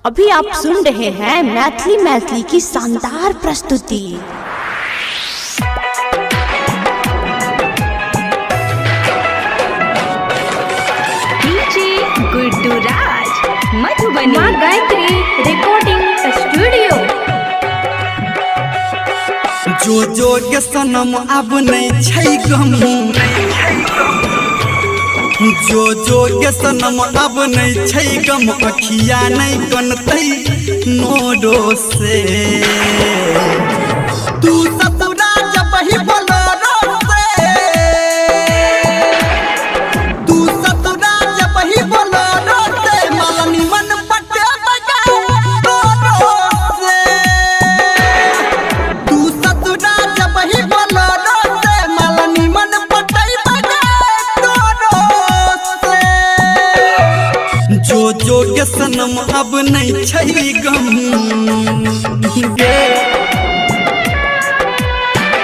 अभी आप सुन रहे हैं मैथिली की शानदार प्रस्तुति। डीजे गुड्डू राज मधुबनी माँ गायत्री रिकॉर्डिंग स्टूडियो। जो के सनम अब नहीं छै गम, जो के सनम अब नहीं छै गम, अखिया नहीं कनतै नोडो से। तू ससुरा जब ही बोलो से, तू ससुरा जब ही बोलो से, मालनी मन पटे बगा तोरो से। तू ससुरा जब ही बोलो से, मालनी मन पटे बगा तोरो से। जो के सनम अब नहीं छै गम गे।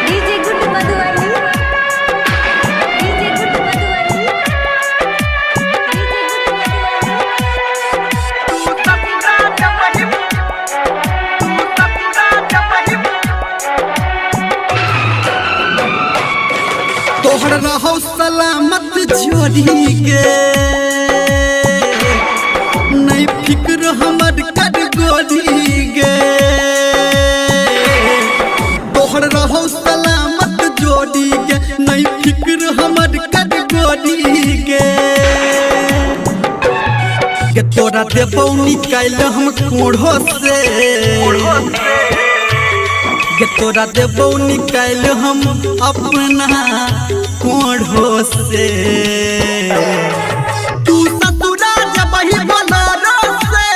डीजे गुड्डू मधुबनी डीजे गुड्डू मधुबनी तोहर रहो सलामत जोड़ी के, नहीं फिक्र हमर कर गोरी गे। तोहर रहो सलामत जोड़ी के, नहीं फिक्र हमर कर गोरी गे। के तोरा देबौ निकाल हम कोढ़ो से, के तोरा देबौ निकाल हम अपना कोढ़ो से। तू ससुरा जब ही बोलो से,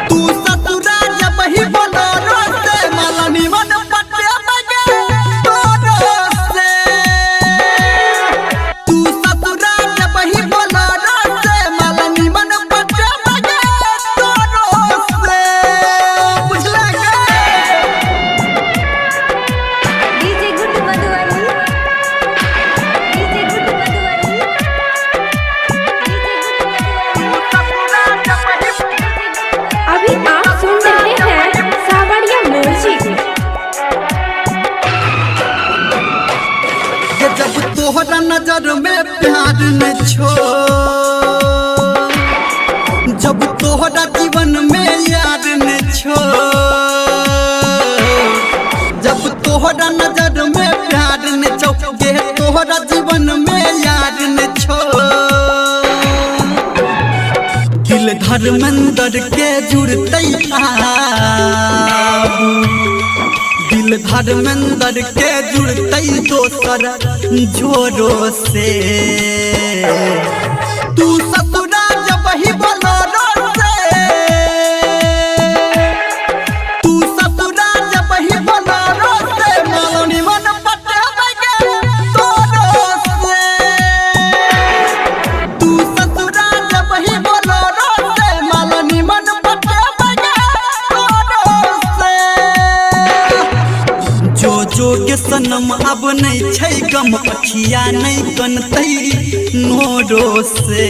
तू ससुरा जब ही बोलो से, मालनी मन पटे बगे तोरो से। तू ससुरा जब ही बोलो से, मालनी मन पटे बगे तोरो से। बुझला गे? डीजे गुड्डू मधुबनी डीजे गुड्डू मधुबनी अभी आप सुन रहे हैं सावरिया म्यूजिक। कि जब तोहरा नजर में प्यार न छो, जब तोहरा जीवन में यार न छो, जब तोहरा नजर में प्यार न छो, गे तोहरा जीवन में यार न छो। दिल धर्मेंद्र के जुड़तै आब, दिल धर्मेंद्र के जुड़तै दोसर जोरो से। तू ससुरा जब ही बोलो से, तू ससुरा जब ही बोलो से, मालनी मन पटे बगे तोरो से। तू ससुरा जब ही बोलो से, मालनी मन पटे बगे तोरो से। जो के सनम अब नहीं छै गम, अखिया नहीं कनतै नोरो से।